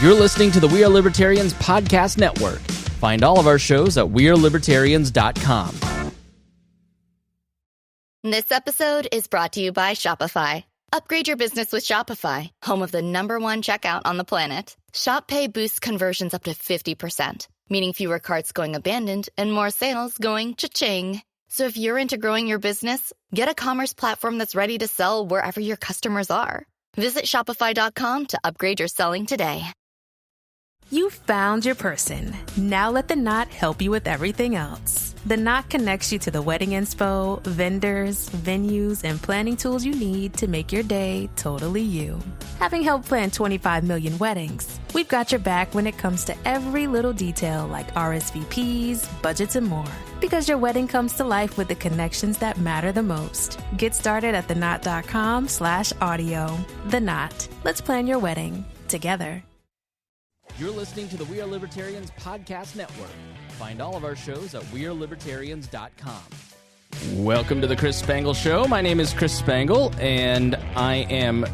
You're listening to the We Are Libertarians podcast network. Find all of our shows at wearelibertarians.com. This episode is brought to you by Shopify. Upgrade your business with Shopify, home of the #1 checkout on the planet. Shop Pay boosts conversions up to 50%, meaning fewer carts going abandoned and more sales going cha-ching. So if you're into growing your business, get a commerce platform that's ready to sell wherever your customers are. Visit shopify.com to upgrade your selling today. You found your person. Now let the Knot help you with everything else. The Knot connects you to the wedding inspo, vendors, venues, and planning tools you need to make your day totally you. Having helped plan 25 million weddings, we've got your back when it comes to every little detail like RSVPs, budgets, and more. Because your wedding comes to life with the connections that matter the most. Get started at theknot.com/audio. The Knot. Let's plan your wedding together. You're listening to the We Are Libertarians podcast network. Find all of our shows at wearelibertarians.com. Welcome to the Chris Spangle Show. My name is Chris Spangle, and I am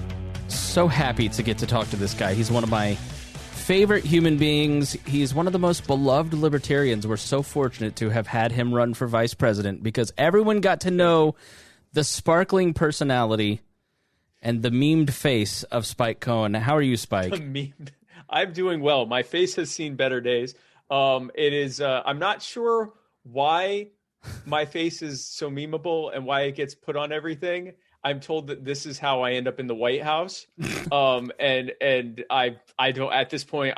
so happy to get to talk to this guy. He's one of my favorite human beings. He's one of the most beloved libertarians. We're so fortunate to have had him run for vice president because everyone got to know the sparkling personality and the memed face of Spike Cohen. How are you, Spike? I'm doing well. My face has seen better days. It is. I'm not sure why my face is so memeable and why it gets put on everything. I'm told that this is how I end up in the White House. And I don't. At this point,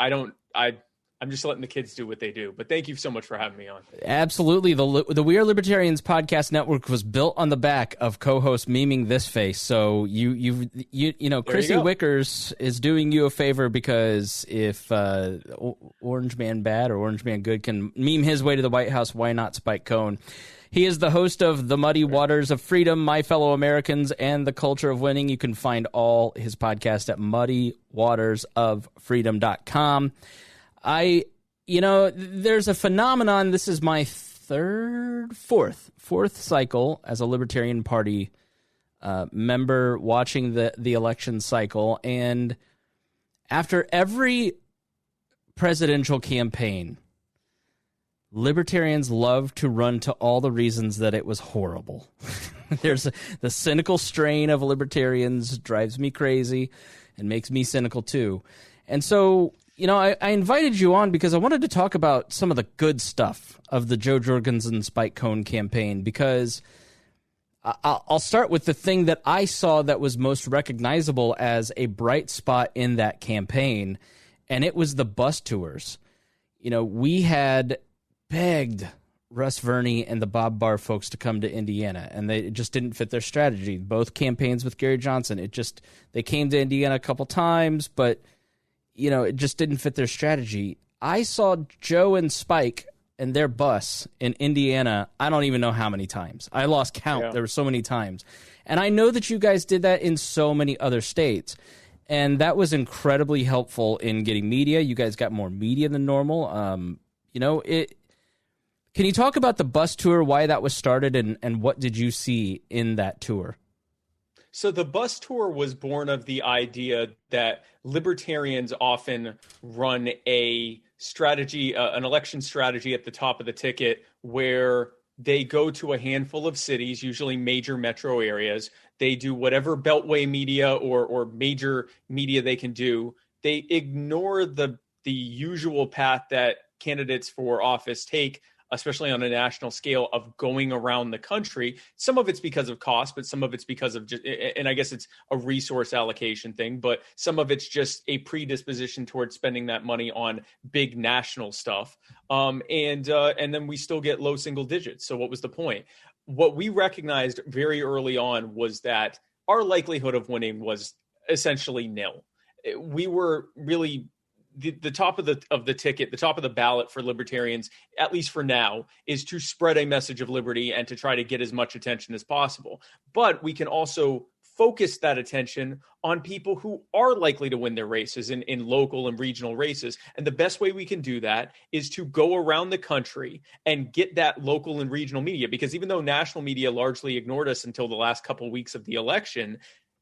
I'm just letting the kids do what they do. But thank you so much for having me on. Absolutely. The We Are Libertarians podcast network was built on the back of co-host memeing this face. So you know, Chrissy Wickers is doing you a favor because if Orange Man Bad or Orange Man Good can meme his way to the White House, why not Spike Cohen? He is the host of The Muddy Waters of Freedom, My Fellow Americans, and The Culture of Winning. You can find all his podcasts at muddywatersoffreedom.com. There's a phenomenon. This is my fourth cycle as a Libertarian Party member watching the election cycle. And after every presidential campaign, Libertarians love to run to all the reasons that it was horrible. There's the cynical strain of Libertarians drives me crazy and makes me cynical too. And so, you know, I invited you on because I wanted to talk about some of the good stuff of the Joe Jorgensen Spike Cohen campaign, because I'll start with the thing that I saw that was most recognizable as a bright spot in that campaign, and it was the bus tours. You know, we had begged Russ Verney and the Bob Barr folks to come to Indiana, and it just didn't fit their strategy. Both campaigns with Gary Johnson, they came to Indiana a couple times, but you know, it just didn't fit their strategy. I saw Joe and Spike and their bus in Indiana, I don't even know how many times. I lost count. Yeah. There were so many times. And I know that you guys did that in so many other states. And that was incredibly helpful in getting media. You guys got more media than normal. Can you talk about the bus tour, why that was started, and what did you see in that tour? So the bus tour was born of the idea that libertarians often run a strategy, an election strategy at the top of the ticket, where they go to a handful of cities, usually major metro areas. They do whatever beltway media or major media they can do. They ignore the usual path that candidates for office take, especially on a national scale, of going around the country. Some of it's because of cost, but some of it's because of just, and I guess it's a resource allocation thing, but some of it's just a predisposition towards spending that money on big national stuff. And then we still get low single digits. So what was the point? What we recognized very early on was that our likelihood of winning was essentially nil. We were really the top of the ticket, the top of the ballot for libertarians, at least for now, is to spread a message of liberty and to try to get as much attention as possible. But we can also focus that attention on people who are likely to win their races in local and regional races. And the best way we can do that is to go around the country and get that local and regional media, because even though national media largely ignored us until the last couple of weeks of the election,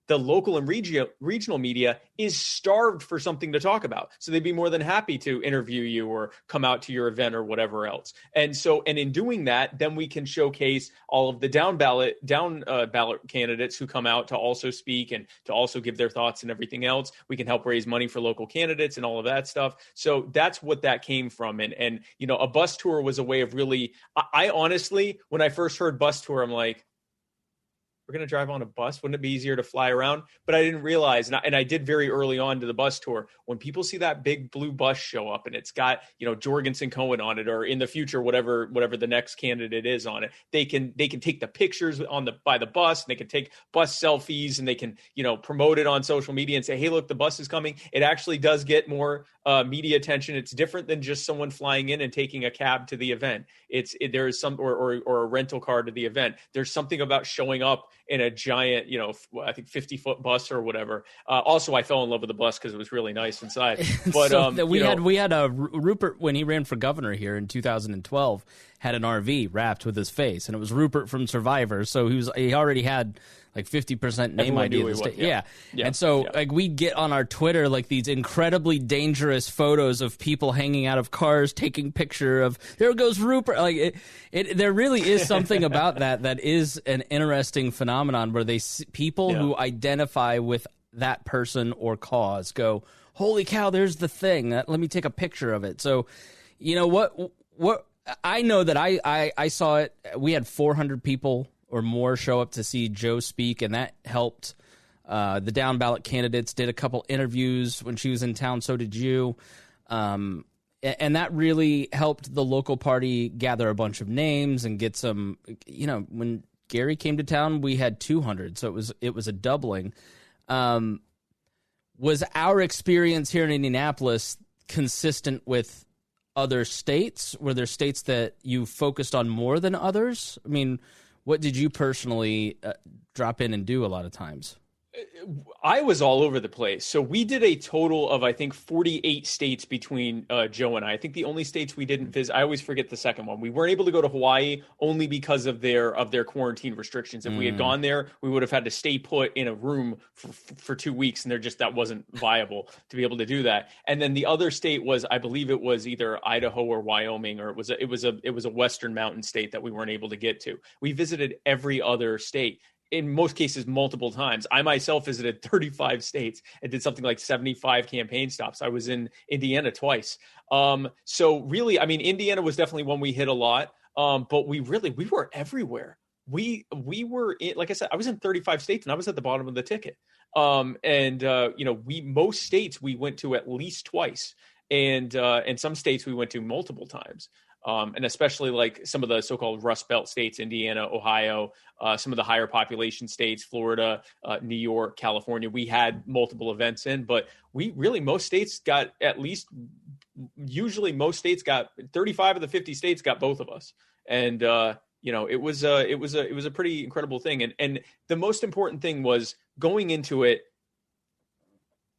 the local and regional media is starved for something to talk about. So they'd be more than happy to interview you or come out to your event or whatever else. And in doing that, then we can showcase all of the down ballot candidates who come out to also speak and to also give their thoughts and everything else. We can help raise money for local candidates and all of that stuff. So that's what that came from. And a bus tour was a way of really, I honestly, when I first heard bus tour, I'm like, we're going to drive on a bus. Wouldn't it be easier to fly around? But I didn't realize, and I did very early on to the bus tour, when people see that big blue bus show up and it's got, Jorgensen, Cohen on it, or in the future, whatever the next candidate is on it, they can take the pictures by the bus, and they can take bus selfies, and they can, promote it on social media and say, hey, look, the bus is coming. It actually does get more media attention. It's different than just someone flying in and taking a cab to the event. There is some, or a rental car to the event. There's something about showing up in a giant, I think 50-foot bus or whatever. Also, I fell in love with the bus because it was really nice inside. But so we had a Rupert, when he ran for governor here in 2012, had an RV wrapped with his face, and it was Rupert from Survivor. So he already had like 50% name ID of the state. Yeah. And so like we get on our Twitter like these incredibly dangerous photos of people hanging out of cars taking picture of, there goes Rupert. Like there really is something about that is an interesting phenomenon where people who identify with that person or cause go, holy cow, there's the thing. Let me take a picture of it. So, what I know that I saw it. We had 400 people or more show up to see Joe speak, and that helped. The down ballot candidates did a couple interviews when she was in town. So did you. And that really helped the local party gather a bunch of names and get some, when Gary came to town, we had 200. So it was a doubling. Was our experience here in Indianapolis consistent with other states? Were there states that you focused on more than others? I mean, what did you personally drop in and do a lot of times? I was all over the place. So we did a total of, I think, 48 states between Joe and I. I think the only states we didn't visit, I always forget the second one. We weren't able to go to Hawaii only because of their quarantine restrictions. If we had gone there, we would have had to stay put in a room for 2 weeks, and that wasn't viable to be able to do that. And then the other state was, I believe it was either Idaho or Wyoming, or it was a Western mountain state that we weren't able to get to. We visited every other state. In most cases, multiple times. I myself visited 35 states and did something like 75 campaign stops. I was in Indiana twice. So really, I mean, Indiana was definitely one we hit a lot, but we were everywhere. We were in, like I said, I was in 35 states and I was at the bottom of the ticket. Most states we went to at least twice, and some states we went to multiple times. And especially like some of the so-called Rust Belt states, Indiana, Ohio, some of the higher population states, Florida, New York, California, we had multiple events in, but most states got most states got 35 of the 50 states got both of us. And, it was a pretty incredible thing. And the most important thing was going into it,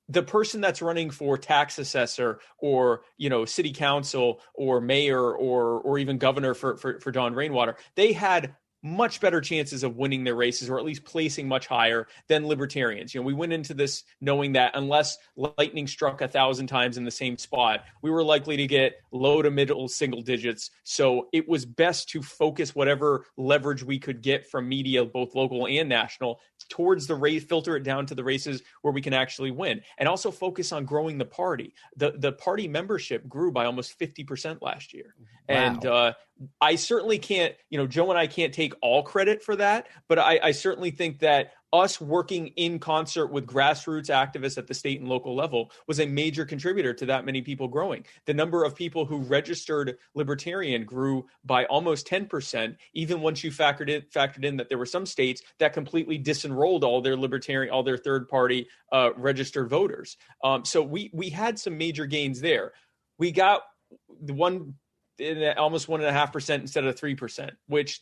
the person that's running for tax assessor or, city council or mayor or even governor for Don Rainwater, they had much better chances of winning their races, or at least placing much higher than libertarians. We went into this knowing that unless lightning struck 1,000 times in the same spot, we were likely to get low to middle single digits. So it was best to focus whatever leverage we could get from media, both local and national, towards the race, filter it down to the races where we can actually win, and also focus on growing the party. The party membership grew by almost 50% last year. Wow. And I certainly can't, Joe and I can't take all credit for that, but I certainly think that us working in concert with grassroots activists at the state and local level was a major contributor to that many people growing. The number of people who registered libertarian grew by almost 10%, even once you factored in that there were some states that completely disenrolled all their third party registered voters. So we had some major gains there. We got almost 1.5% instead of 3%, which,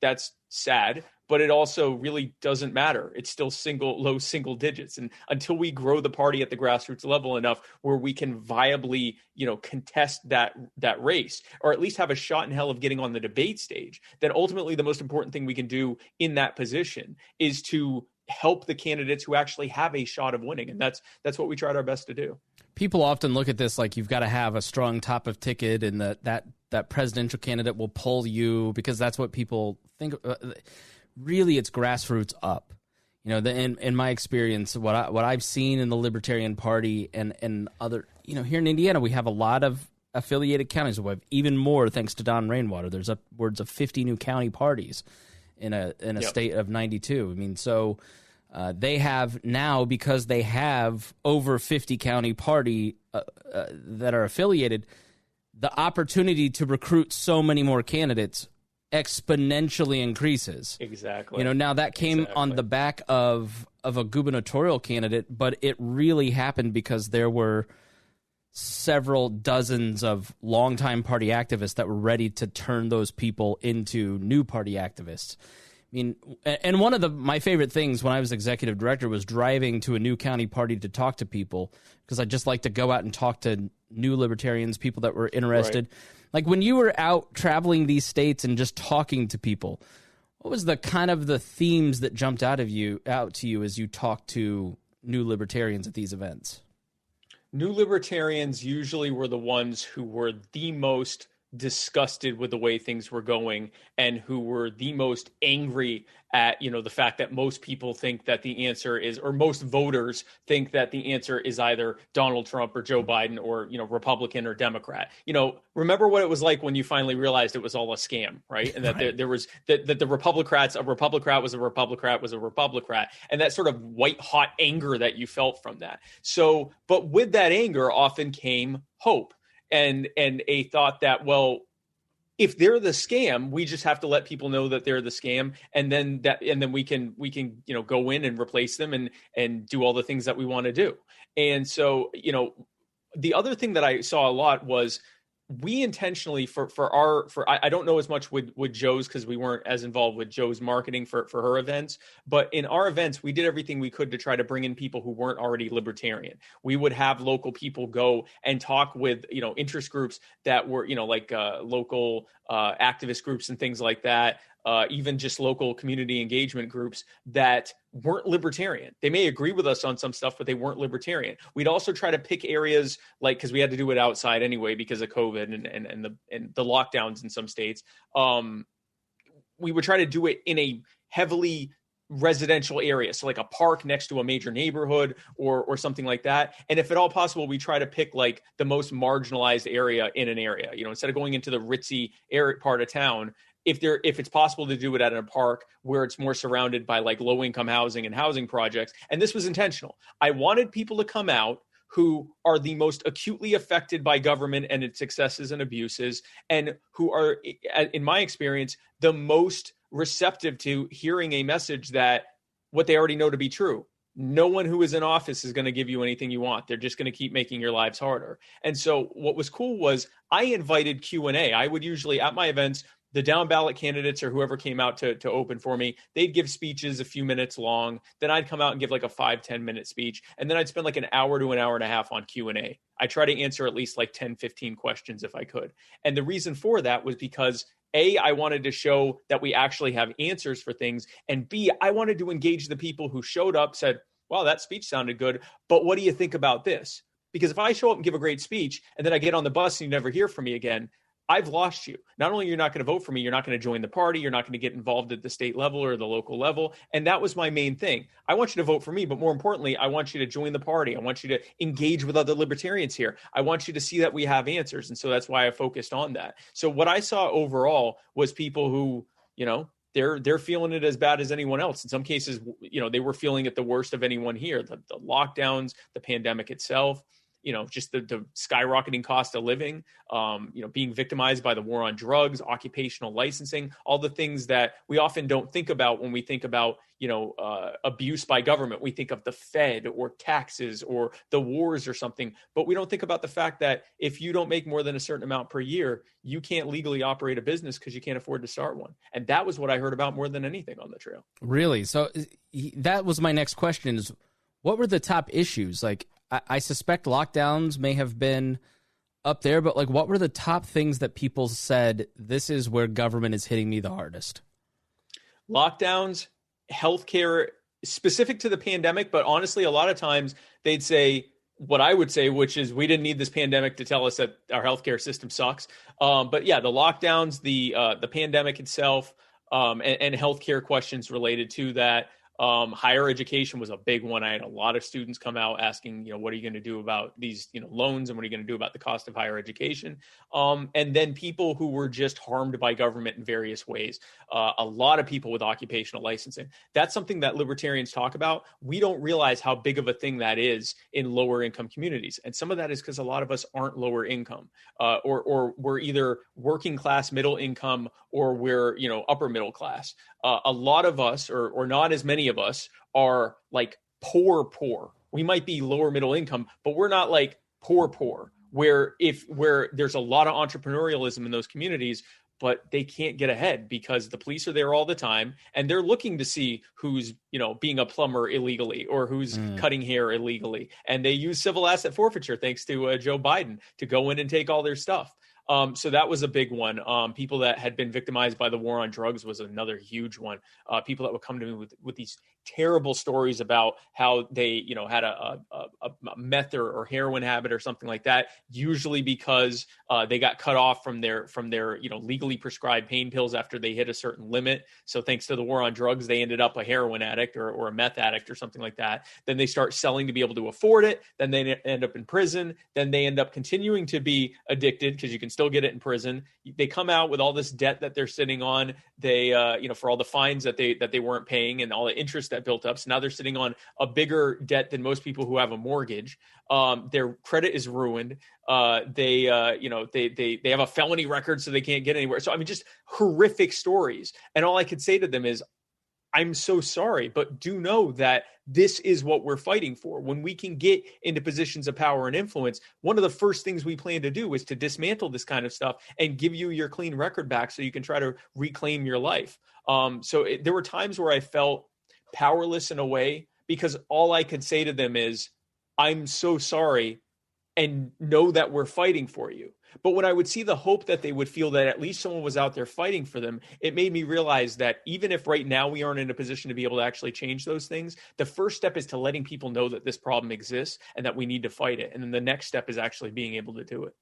that's sad, but it also really doesn't matter. It's still low single digits. And until we grow the party at the grassroots level enough where we can viably, contest that race, or at least have a shot in hell of getting on the debate stage, then ultimately the most important thing we can do in that position is to help the candidates who actually have a shot of winning. And that's what we tried our best to do. People often look at this like you've got to have a strong top of ticket and that presidential candidate will pull you because that's what people think. Really, it's grassroots up. In my experience, what I've seen in the Libertarian Party and other, here in Indiana, we have a lot of affiliated counties. We have even more thanks to Don Rainwater. There's upwards of 50 new county parties in a yep. state of 92. I mean, so they have now, because they have over 50 county party that are affiliated, the opportunity to recruit so many more candidates exponentially increases. Exactly. Now that came on the back of a gubernatorial candidate, but it really happened because there were several dozens of longtime party activists that were ready to turn those people into new party activists. I mean, and one of my favorite things when I was executive director was driving to a new county party to talk to people, because I just like to go out and talk to new libertarians, people that were interested. Right. Like when you were out traveling these states and just talking to people, what was the kind of the themes that jumped out to you as you talked to new libertarians at these events? New libertarians usually were the ones who were the most disgusted with the way things were going and who were the most angry at, the fact that most people think that the answer is, or most voters think that the answer is either Donald Trump or Joe Biden or, Republican or Democrat. Remember what it was like when you finally realized it was all a scam, right? And that right. there was that the Republicrat was a Republicrat, and that sort of white hot anger that you felt from that. So, but with that anger often came hope. And a thought that, well, if they're the scam, we just have to let people know that they're the scam, and then we can go in and replace them and do all the things that we want to do. And so, the other thing that I saw a lot was we intentionally I don't know as much with Joe's because we weren't as involved with Joe's marketing for her events, but in our events, we did everything we could to try to bring in people who weren't already libertarian. We would have local people go and talk with, interest groups that were, local activist groups and things like that. Even just local community engagement groups that weren't libertarian. They may agree with us on some stuff, but they weren't libertarian. We'd also try to pick areas because we had to do it outside anyway because of COVID and the lockdowns in some states. We would try to do it in a heavily residential area. So like a park next to a major neighborhood or something like that. And if at all possible, we try to pick like the most marginalized area in an area, instead of going into the ritzy area part of town. If it's possible to do it at a park where it's more surrounded by like low income housing and housing projects. And this was intentional. I wanted people to come out who are the most acutely affected by government and its excesses and abuses, and who are, in my experience, the most receptive to hearing a message that what they already know to be true. No one who is in office is going to give you anything you want. They're just going to keep making your lives harder. And so what was cool was I invited Q&A. I would usually, at my events, the down ballot candidates or whoever came out to open for me, they'd give speeches a few minutes long. Then I'd come out and give like a 5-10 minute speech. And then I'd spend like an hour to an hour and a half on Q&A. I try to answer at least like 10-15 questions if I could. And the reason for that was because A, I wanted to show that we actually have answers for things. And B, I wanted to engage the people who showed up, said, wow, that speech sounded good, but what do you think about this? Because if I show up and give a great speech and then I get on the bus and you never hear from me again, I've lost you. Not only you're not going to vote for me, you're not going to join the party, you're not going to get involved at the state level or the local level. And that was my main thing. I want you to vote for me, but more importantly, I want you to join the party. I want you to engage with other libertarians here. I want you to see that we have answers. And so that's why I focused on that. So what I saw overall was people who, they're feeling it as bad as anyone else. In some cases, they were feeling it the worst of anyone here. The lockdowns, the pandemic itself, just the skyrocketing cost of living, being victimized by the war on drugs, occupational licensing, all the things that we often don't think about when we think about, abuse by government. We think of the Fed or taxes or the wars or something, but we don't think about the fact that if you don't make more than a certain amount per year, you can't legally operate a business because you can't afford to start one. And that was what I heard about more than anything on the trail. Really? So that was my next question is, what were the top issues? Like, I suspect lockdowns may have been up there, but like, what were the top things that people said, this is where government is hitting me the hardest? Lockdowns, healthcare specific to the pandemic, but honestly, a lot of times they'd say what I would say, which is we didn't need this pandemic to tell us that our healthcare system sucks. But yeah, the lockdowns, the pandemic itself, and healthcare questions related to that. Higher education was a big one. I had a lot of students come out asking, what are you going to do about these, loans, and what are you going to do about the cost of higher education? And then people who were just harmed by government in various ways. A lot of people with occupational licensing. That's something that libertarians talk about. We don't realize how big of a thing that is in lower income communities. And some of that is because a lot of us aren't lower income, or we're either working class, middle income, or we're, upper middle class. A lot of us, or not as many of us, are like poor. We might be lower middle income, but we're not like poor, where there's a lot of entrepreneurialism in those communities, but they can't get ahead because the police are there all the time and they're looking to see who's, being a plumber illegally or who's cutting hair illegally. And they use civil asset forfeiture, thanks to Joe Biden, to go in and take all their stuff. So that was a big one. People that had been victimized by the war on drugs was another huge one. People that would come to me with these terrible stories about how they, had a meth or heroin habit or something like that, usually because they got cut off from their legally prescribed pain pills after they hit a certain limit. So thanks to the war on drugs, they ended up a heroin addict or a meth addict or something like that. Then they start selling to be able to afford it. Then they end up in prison. Then they end up continuing to be addicted because you can still get it in prison. They come out with all this debt that they're sitting on. They, for all the fines that they weren't paying and all the interest that built up. So now they're sitting on a bigger debt than most people who have a mortgage. Their credit is ruined. They have a felony record, so they can't get anywhere. So, just horrific stories. And all I could say to them is, I'm so sorry, but do know that this is what we're fighting for. When we can get into positions of power and influence, one of the first things we plan to do is to dismantle this kind of stuff and give you your clean record back so you can try to reclaim your life. There were times where I felt powerless in a way because all I could say to them is, I'm so sorry and know that we're fighting for you. But when I would see the hope that they would feel that at least someone was out there fighting for them, it made me realize that even if right now we aren't in a position to be able to actually change those things, the first step is to letting people know that this problem exists and that we need to fight it. And then the next step is actually being able to do it.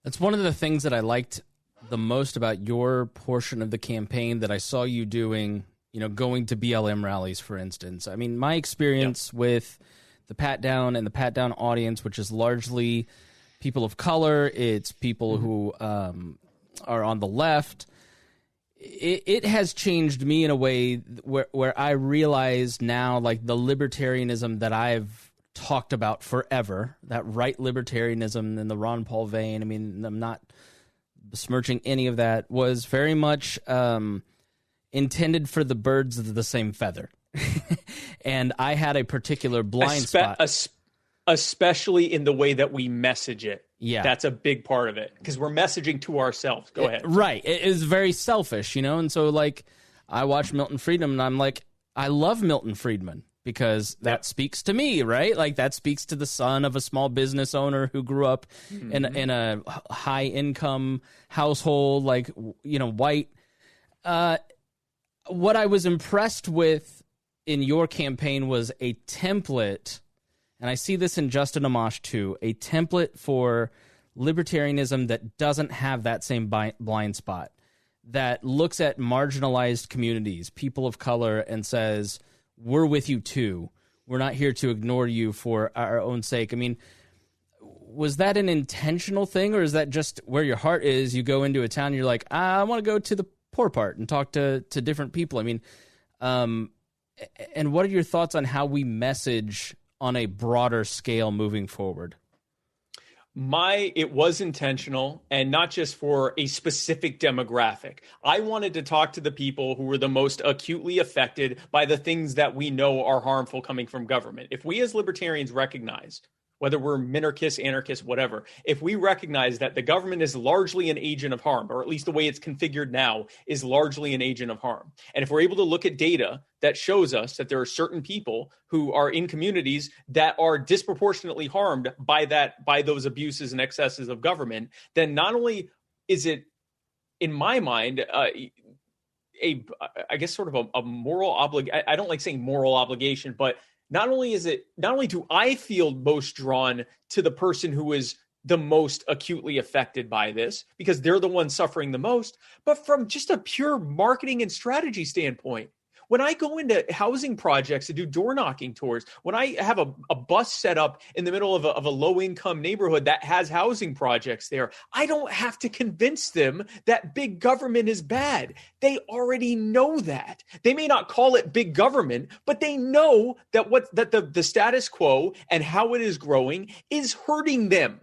That's one of the things that I liked the most about your portion of the campaign that I saw you doing, going to BLM rallies, for instance. My experience with the Pat Down and the Pat Down audience, which is largely people of color, it's people who are on the left. It has changed me in a way where I realize now, like, the libertarianism that I've talked about forever, that right libertarianism in the Ron Paul vein. I'm not besmirching any of that, was very much intended for the birds of the same feather. And I had a particular blind spot. Especially in the way that we message it. Yeah. That's a big part of it because we're messaging to ourselves. Go ahead. Right. It is very selfish, And so, like, I watch Milton Friedman and I'm like, I love Milton Friedman because that speaks to me, right? Like, that speaks to the son of a small business owner who grew up in a high income household, like, white. What I was impressed with in your campaign was a template, and I see this in Justin Amash too, a template for libertarianism that doesn't have that same blind spot, that looks at marginalized communities, people of color, and says, we're with you too. We're not here to ignore you for our own sake. Was that an intentional thing, or is that just where your heart is? You go into a town and you're like, I want to go to the poor part and talk to different people. And what are your thoughts on how we message on a broader scale moving forward? It was intentional, and not just for a specific demographic. I wanted to talk to the people who were the most acutely affected by the things that we know are harmful coming from government. If we as libertarians recognize, whether we're minarchists, anarchists, whatever, if we recognize that the government is largely an agent of harm, or at least the way it's configured now is largely an agent of harm, and if we're able to look at data that shows us that there are certain people who are in communities that are disproportionately harmed by those abuses and excesses of government, then not only is it, in my mind, I guess sort of a moral obligation. I don't like saying moral obligation, but not only do I feel most drawn to the person who is the most acutely affected by this because they're the ones suffering the most, but from just a pure marketing and strategy standpoint, when I go into housing projects to do door knocking tours, when I have a bus set up in the middle of a low income neighborhood that has housing projects there, I don't have to convince them that big government is bad. They already know that. They may not call it big government, but they know that the status quo and how it is growing is hurting them.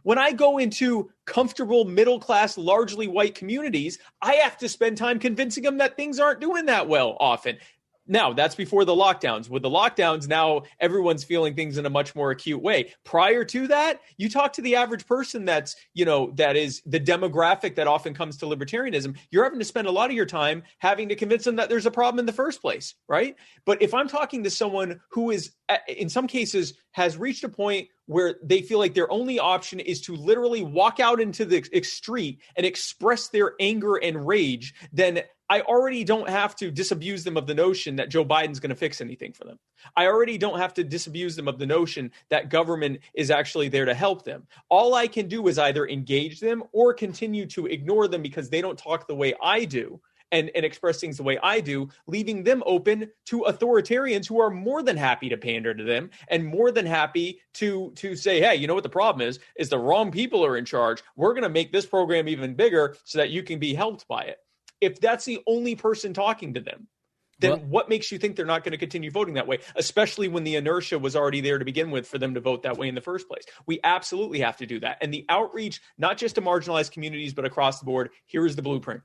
When I go into comfortable, middle-class, largely white communities, I have to spend time convincing them that things aren't doing that well often. Now, that's before the lockdowns. With the lockdowns, now everyone's feeling things in a much more acute way. Prior to that, you talk to the average person that is the demographic that often comes to libertarianism. You're having to spend a lot of your time having to convince them that there's a problem in the first place, right? But if I'm talking to someone who is, in some cases, has reached a point where they feel like their only option is to literally walk out into the street and express their anger and rage, then I already don't have to disabuse them of the notion that Joe Biden's going to fix anything for them. I already don't have to disabuse them of the notion that government is actually there to help them. All I can do is either engage them or continue to ignore them because they don't talk the way I do and express things the way I do, leaving them open to authoritarians who are more than happy to pander to them and more than happy to say, hey, you know what the problem is the wrong people are in charge. We're going to make this program even bigger so that you can be helped by it. If that's the only person talking to them, then what makes you think they're not going to continue voting that way, especially when the inertia was already there to begin with for them to vote that way in the first place? We absolutely have to do that. And the outreach, not just to marginalized communities, but across the board, here is the blueprint.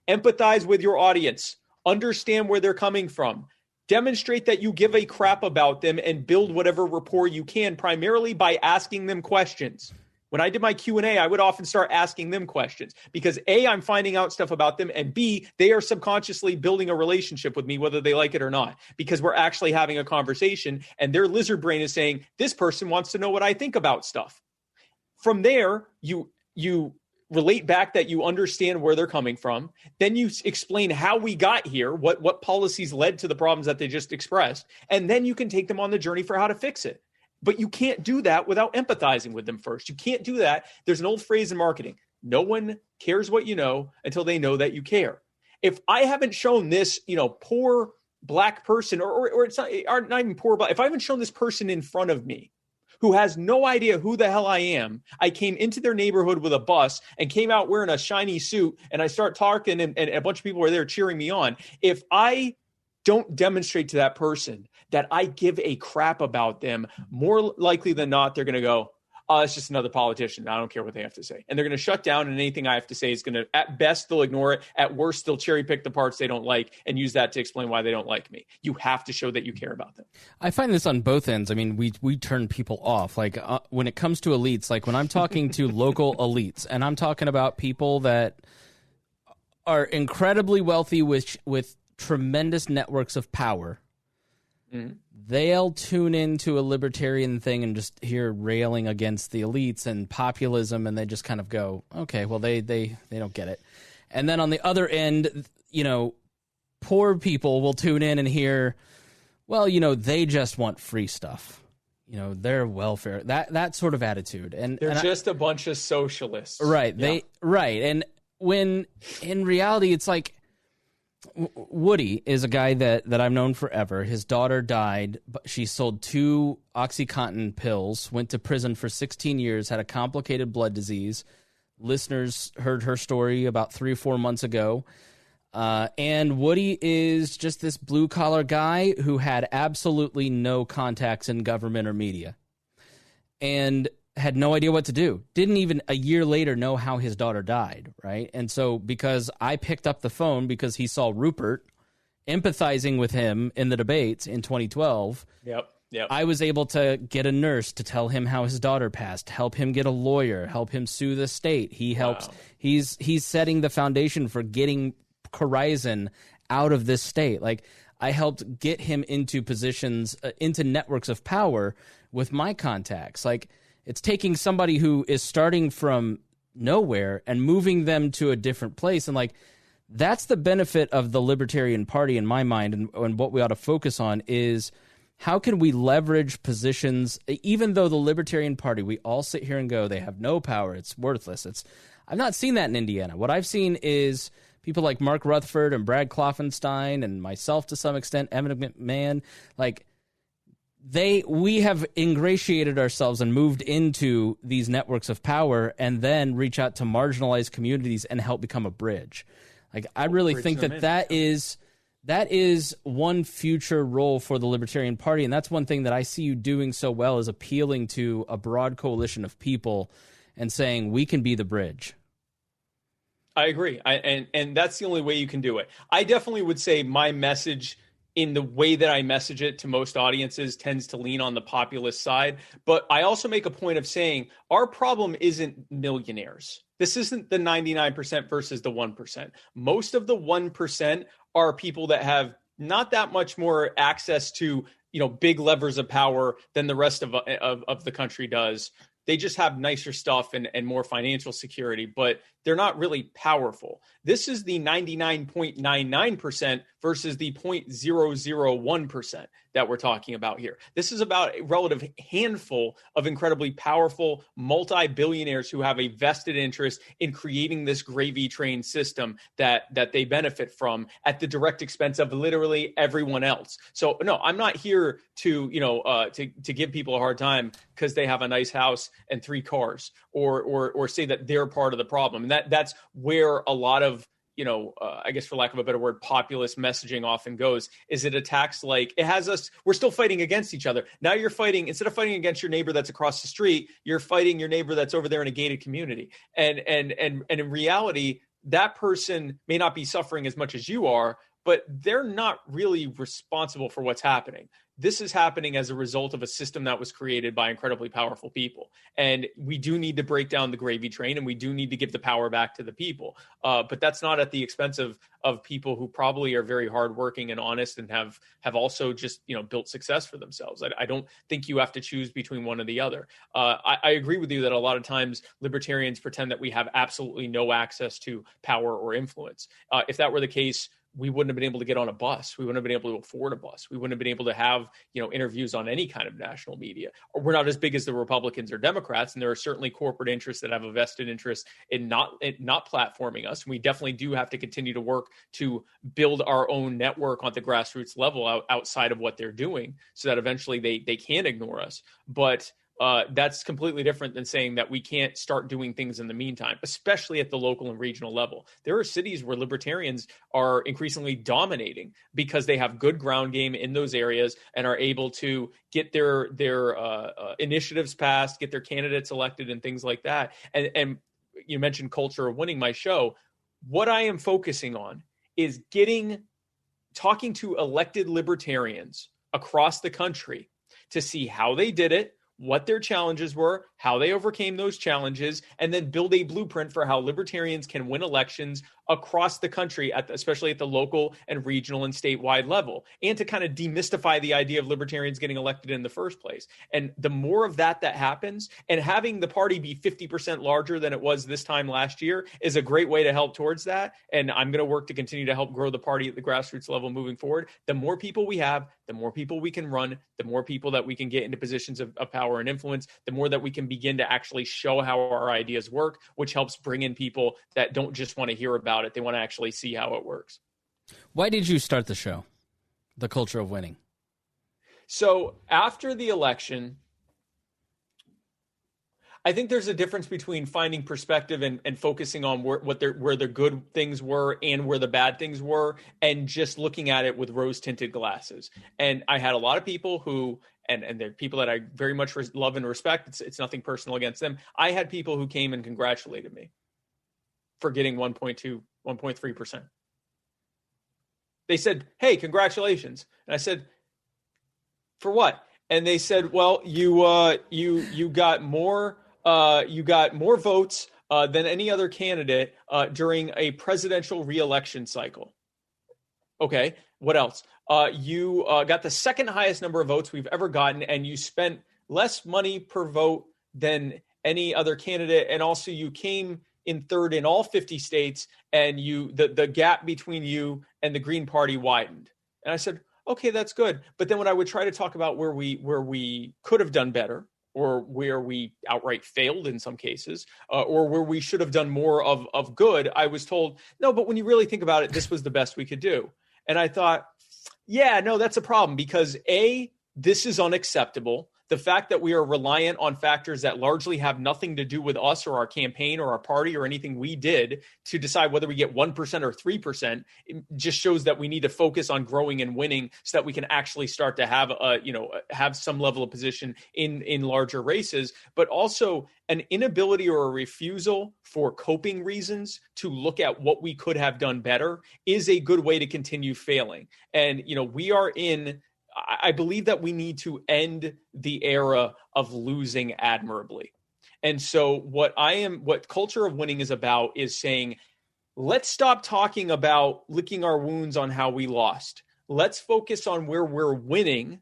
Empathize with your audience. Understand where they're coming from. Demonstrate that you give a crap about them and build whatever rapport you can, primarily by asking them questions. When I did my Q&A, I would often start asking them questions because A, I'm finding out stuff about them, and B, they are subconsciously building a relationship with me, whether they like it or not, because we're actually having a conversation and their lizard brain is saying, this person wants to know what I think about stuff. From there, you relate back that you understand where they're coming from. Then you explain how we got here, what policies led to the problems that they just expressed, and then you can take them on the journey for how to fix it. But you can't do that without empathizing with them first. You can't do that. There's an old phrase in marketing. No one cares what you know until they know that you care. If I haven't shown this, poor black person, or it's not even poor, but if I haven't shown this person in front of me who has no idea who the hell I am, I came into their neighborhood with a bus and came out wearing a shiny suit and I start talking and a bunch of people are there cheering me on. If I don't demonstrate to that person that I give a crap about them, more likely than not, they're going to go, oh, it's just another politician. I don't care what they have to say. And they're going to shut down, and anything I have to say is going to, at best, they'll ignore it. At worst, they'll cherry pick the parts they don't like and use that to explain why they don't like me. You have to show that you care about them. I find this on both ends. I mean, we turn people off. Like when it comes to elites, like when I'm talking to local elites, and I'm talking about people that are incredibly wealthy with tremendous networks of power, they'll tune into a libertarian thing and just hear railing against the elites and populism, and they just kind of go, okay, well, they don't get it. And then on the other end, poor people will tune in and hear, well, they just want free stuff. Their welfare, that sort of attitude. And they're just a bunch of socialists. Right. Yeah. Right. And when in reality, it's like, Woody is a guy that I've known forever. His daughter died, but she sold 2 OxyContin pills, went to prison for 16 years, had a complicated blood disease. Listeners heard her story about 3 or 4 months ago. And Woody is just this blue-collar guy who had absolutely no contacts in government or media and had no idea what to do. Didn't even a year later know how his daughter died, right? And so because I picked up the phone because he saw Rupert empathizing with him in the debates in 2012, I was able to get a nurse to tell him how his daughter passed, help him get a lawyer, help him sue the state. He helps. Wow. He's setting the foundation for getting Corizon out of this state. Like, I helped get him into positions, into networks of power with my contacts. Like, it's taking somebody who is starting from nowhere and moving them to a different place. And like, That's the benefit of the Libertarian Party in my mind, and what we ought to focus on is how can we leverage positions, even though the Libertarian Party, we all sit here and go, they have no power, it's worthless. I've not seen that in Indiana. What I've seen is people like Mark Rutherford and Brad Klopfenstein and myself to some extent, Evan McMahon, like we have ingratiated ourselves and moved into these networks of power and then reach out to marginalized communities and help become a bridge. Like, I really think that is one future role for the Libertarian Party, and that's one thing that I see you doing so well, is appealing to a broad coalition of people and saying we can be the bridge. I agree, and that's the only way you can do it. I definitely would say my message, in the way that I message it to most audiences, tends to lean on the populist side. But I also make a point of saying our problem isn't millionaires. This isn't the 99% versus the 1%. Most of the 1% are people that have not that much more access to, big levers of power than the rest of the country does. They just have nicer stuff and more financial security, but they're not really powerful. This is the 99.99% versus the 0.001% that we're talking about here. This is about a relative handful of incredibly powerful multi-billionaires who have a vested interest in creating this gravy train system that they benefit from at the direct expense of literally everyone else. So no, I'm not here to give people a hard time because they have a nice house and 3 cars, or say that they're part of the problem. And that's where a lot of, I guess for lack of a better word, populist messaging often goes, is it attacks like it has us, we're still fighting against each other. Now you're fighting, instead of fighting against your neighbor that's across the street, you're fighting your neighbor that's over there in a gated community. And in reality, that person may not be suffering as much as you are, but they're not really responsible for what's happening. This is happening as a result of a system that was created by incredibly powerful people. And we do need to break down the gravy train, and we do need to give the power back to the people. But that's not at the expense of people who probably are very hardworking and honest and have also just, built success for themselves. I don't think you have to choose between one or the other. I agree with you that a lot of times libertarians pretend that we have absolutely no access to power or influence. If that were the case, we wouldn't have been able to get on a bus. We wouldn't have been able to afford a bus. We wouldn't have been able to have, interviews on any kind of national media. Or we're not as big as the Republicans or Democrats, and there are certainly corporate interests that have a vested interest in not platforming us. And we definitely do have to continue to work to build our own network on the grassroots level outside of what they're doing, so that eventually they can ignore us. But that's completely different than saying that we can't start doing things in the meantime, especially at the local and regional level. There are cities where libertarians are increasingly dominating because they have good ground game in those areas and are able to get their initiatives passed, get their candidates elected, and things like that. And you mentioned culture of winning, my show. What I am focusing on is talking to elected libertarians across the country to see how they did it, what their challenges were, how they overcame those challenges, and then build a blueprint for how libertarians can win elections across the country, especially at the local and regional and statewide level, and to kind of demystify the idea of libertarians getting elected in the first place. And the more of that happens, and having the party be 50% larger than it was this time last year is a great way to help towards that. And I'm going to work to continue to help grow the party at the grassroots level moving forward. The more people we have, the more people we can run, the more people that we can get into positions of power and influence, the more that we can begin to actually show how our ideas work, which helps bring in people that don't just want to hear about it. They want to actually see how it works. Why did you start the show, The Culture of Winning? So after the election, I think there's a difference between finding perspective and focusing on where the good things were and where the bad things were, and just looking at it with rose-tinted glasses. And I had a lot of people who, and they're people that I very much love and respect. It's nothing personal against them. I had people who came and congratulated me for getting 1.2, 1.3%. They said, "Hey, congratulations." And I said, "For what?" And they said, "Well, you got more votes than any other candidate during a presidential reelection cycle." Okay, what else? You got the second highest number of votes we've ever gotten, and you spent less money per vote than any other candidate. And also you came in third in all 50 states, and the gap between you and the Green Party widened. And I said, okay, that's good. But then when I would try to talk about where we could have done better, or where we outright failed in some cases, or where we should have done more of good, I was told, no, but when you really think about it, this was the best we could do. And I thought, yeah, no, that's a problem, because A, this is unacceptable. The fact that we are reliant on factors that largely have nothing to do with us or our campaign or our party or anything we did to decide whether we get 1% or 3%, it just shows that we need to focus on growing and winning so that we can actually start to have some level of position in larger races. But also an inability or a refusal for coping reasons to look at what we could have done better is a good way to continue failing. And, I believe that we need to end the era of losing admirably. And so what culture of winning is about is saying, let's stop talking about licking our wounds on how we lost. Let's focus on where we're winning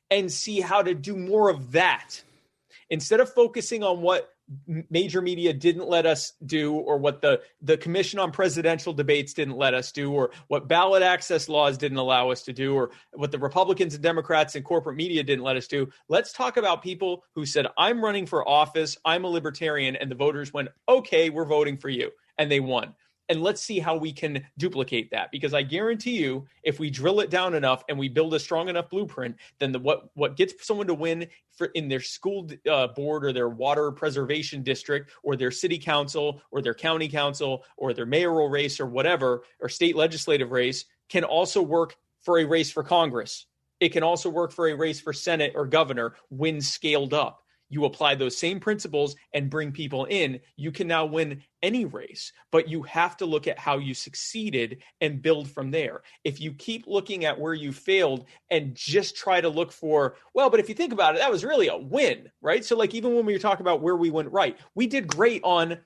and see how to do more of that. Instead of focusing on what major media didn't let us do, or what the Commission on Presidential Debates didn't let us do, or what ballot access laws didn't allow us to do, or what the Republicans and Democrats and corporate media didn't let us do. Let's talk about people who said, I'm running for office, I'm a libertarian, and the voters went, okay, we're voting for you. And they won. And let's see how we can duplicate that. Because I guarantee you, if we drill it down enough and we build a strong enough blueprint, then what gets someone to win in their school board or their water preservation district or their city council or their county council or their mayoral race or whatever, or state legislative race, can also work for a race for Congress. It can also work for a race for Senate or governor when scaled up. You apply those same principles and bring people in, you can now win any race, but you have to look at how you succeeded and build from there. If you keep looking at where you failed and just try to look for, well, but if you think about it, that was really a win, right? So like, even when we talk about where we went right, we did great on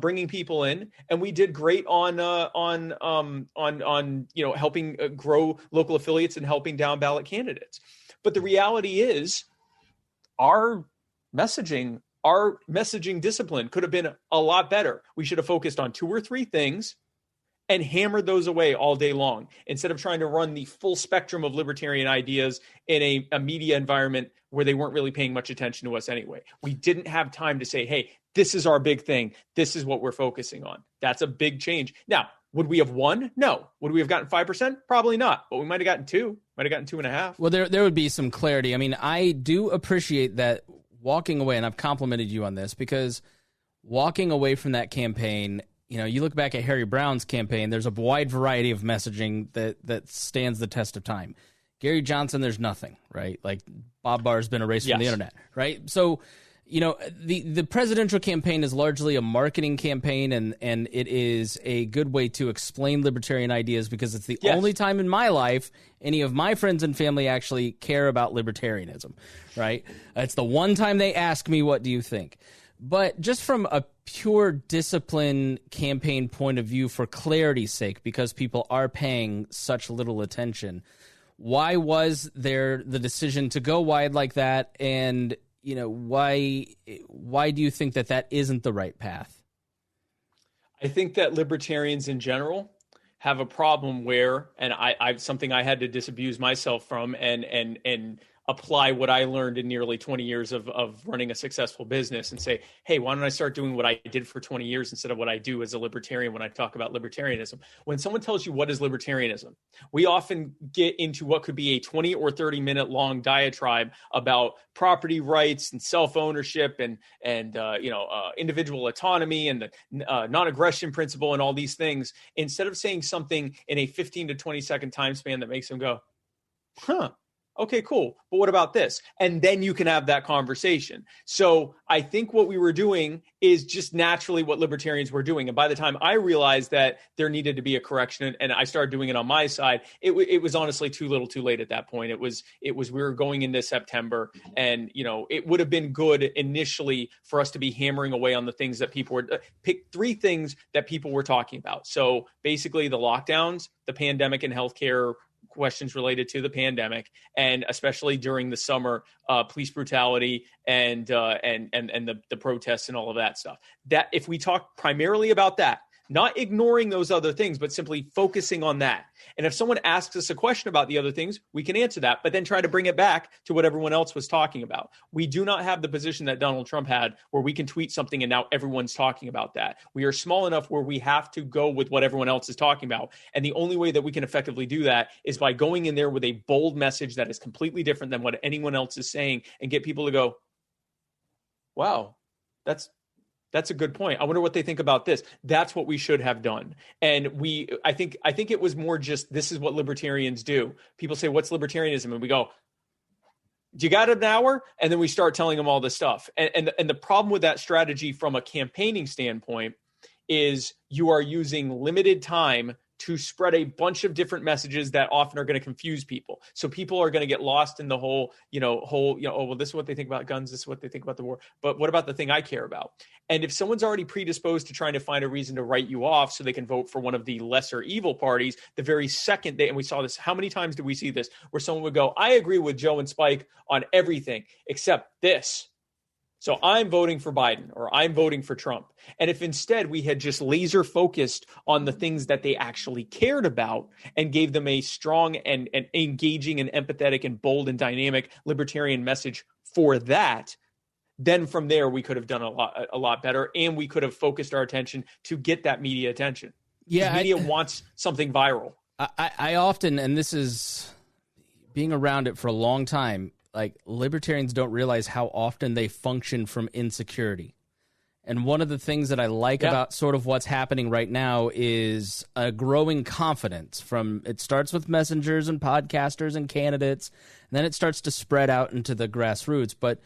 bringing people in, and we did great on helping grow local affiliates and helping down ballot candidates. But the reality is, our messaging discipline could have been a lot better. We should have focused on 2 or 3 things and hammered those away all day long, instead of trying to run the full spectrum of libertarian ideas in a media environment where they weren't really paying much attention to us anyway. We didn't have time to say, hey, this is our big thing. This is what we're focusing on. That's a big change. Now, would we have won? No. Would we have gotten 5%? Probably not. But we might have gotten 2, might have gotten 2.5. Well, there would be some clarity. I mean, I do appreciate that walking away, and I've complimented you on this, because walking away from that campaign, you look back at Harry Brown's campaign, there's a wide variety of messaging that stands the test of time. Gary Johnson, there's nothing, right? Like, Bob Barr's been erased from the internet, right? So, the presidential campaign is largely a marketing campaign, and it is a good way to explain libertarian ideas, because it's the only time in my life any of my friends and family actually care about libertarianism, right? It's the one time they ask me, what do you think? But just from a pure discipline campaign point of view, for clarity's sake, because people are paying such little attention, why was there the decision to go wide like that? And why do you think that isn't the right path? I think that libertarians in general have a problem where, and I something I had to disabuse myself from and apply what I learned in nearly 20 years of running a successful business, and say, hey, why don't I start doing what I did for 20 years instead of what I do as a libertarian when I talk about libertarianism? When someone tells you what is libertarianism, we often get into what could be a 20 or 30 minute long diatribe about property rights and self-ownership and individual autonomy and the non-aggression principle and all these things, instead of saying something in a 15 to 20 second time span that makes them go, huh, okay, cool. But what about this? And then you can have that conversation. So I think what we were doing is just naturally what libertarians were doing. And by the time I realized that there needed to be a correction, and I started doing it on my side, it was honestly too little too late at that point. It was we were going into September, and it would have been good initially for us to be hammering away on the things that people were pick 3 things that people were talking about. So basically the lockdowns, the pandemic and healthcare questions related to the pandemic, and especially during the summer, police brutality and the protests and all of that stuff. That if we talk primarily about that, not ignoring those other things, but simply focusing on that. And if someone asks us a question about the other things, we can answer that, but then try to bring it back to what everyone else was talking about. We do not have the position that Donald Trump had where we can tweet something and now everyone's talking about that. We are small enough where we have to go with what everyone else is talking about. And the only way that we can effectively do that is by going in there with a bold message that is completely different than what anyone else is saying and get people to go, wow, that's a good point. I wonder what they think about this. That's what we should have done. And I think it was more just, this is what libertarians do. People say, what's libertarianism? And we go, do you got an hour? And then we start telling them all this stuff. And the problem with that strategy from a campaigning standpoint is you are using limited time to spread a bunch of different messages that often are going to confuse people. So people are going to get lost in the whole, oh, well, this is what they think about guns. This is what they think about the war. But what about the thing I care about? And if someone's already predisposed to trying to find a reason to write you off so they can vote for one of the lesser evil parties, the very second and we saw this, how many times did we see this where someone would go, I agree with Joe and Spike on everything except this. So I'm voting for Biden or I'm voting for Trump. And if instead we had just laser focused on the things that they actually cared about and gave them a strong and engaging and empathetic and bold and dynamic libertarian message for that, then from there we could have done a lot better, and we could have focused our attention to get that media attention. Yeah, media wants something viral. I often, and this is being around it for a long time, like libertarians don't realize how often they function from insecurity. And one of the things that I like about sort of what's happening right now is a growing confidence it starts with messengers and podcasters and candidates, and then it starts to spread out into the grassroots. But,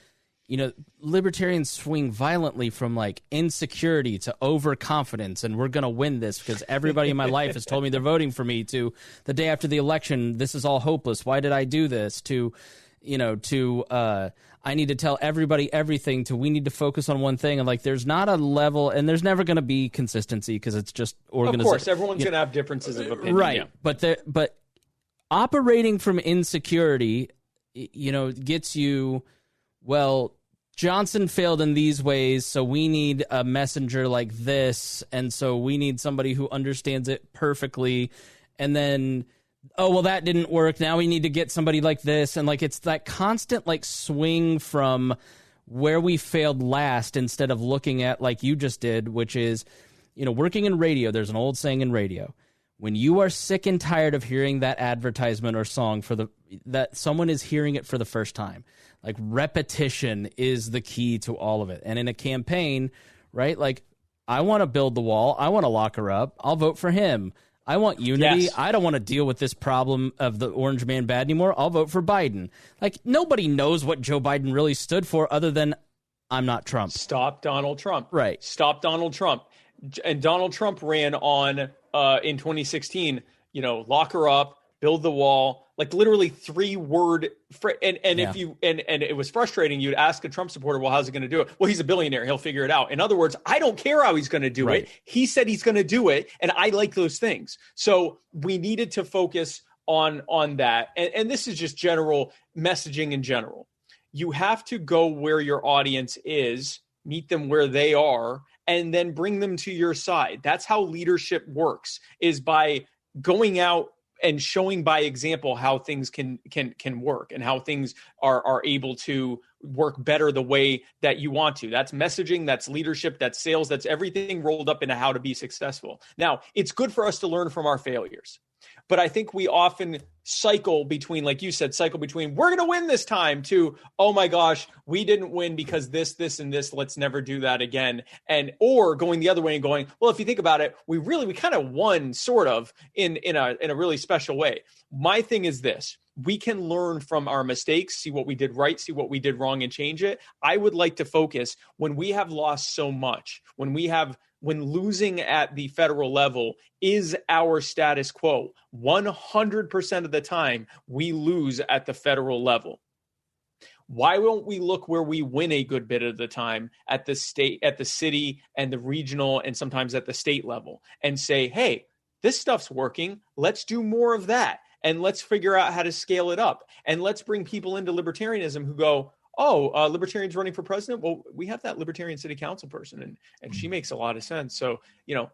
libertarians swing violently from like insecurity to overconfidence, and we're going to win this because everybody in my life has told me they're voting for me, to the day after the election, this is all hopeless. Why did I do this? To I need to tell everybody everything, to we need to focus on one thing. And like, there's not a level, and there's never going to be consistency because it's just organization. Of course, everyone's going to have differences of opinion. Right. Yeah. But operating from insecurity, gets you, well, Johnson failed in these ways, so we need a messenger like this. And so we need somebody who understands it perfectly. And then, oh, well, that didn't work. Now we need to get somebody like this. And like, it's that constant like swing from where we failed last instead of looking at, like you just did, which is, working in radio. There's an old saying in radio. When you are sick and tired of hearing that advertisement or song that someone is hearing it for the first time, like repetition is the key to all of it. And in a campaign, right? Like, I want to build the wall. I want to lock her up. I'll vote for him. I want unity. Yes. I don't want to deal with this problem of the orange man bad anymore. I'll vote for Biden. Like, nobody knows what Joe Biden really stood for other than I'm not Trump. Stop Donald Trump. Right. Stop Donald Trump. And Donald Trump ran on in 2016, lock her up, build the wall, like literally 3-word. If you and it was frustrating. You'd ask a Trump supporter, well, how's he going to do it? Well, he's a billionaire. He'll figure it out. In other words, I don't care how he's going to do it. He said he's going to do it. And I like those things. So we needed to focus on that. And this is just general messaging in general. You have to go where your audience is, meet them where they are, and then bring them to your side. That's how leadership works, is by going out and showing by example how things can work and how things are able to work better the way that you want to. That's messaging, that's leadership, that's sales, that's everything rolled up into how to be successful. Now, it's good for us to learn from our failures. But I think we often cycle between, like you said, we're going to win this time to, oh my gosh, we didn't win because this, and this, let's never do that again. Or going the other way and going, well, if you think about it, we kind of won sort of in a really special way. My thing is this: we can learn from our mistakes, see what we did right, see what we did wrong, and change it. I would like to focus when we have lost so much, when losing at the federal level is our status quo. 100% of the time, we lose at the federal level. Why won't we look where we win a good bit of the time at the state, at the city, and the regional, and sometimes at the state level, and say, hey, this stuff's working. Let's do more of that. and let's figure out how to scale it up. And let's bring people into libertarianism who go, libertarians running for president. Well, we have that libertarian city council person, and she makes a lot of sense. So,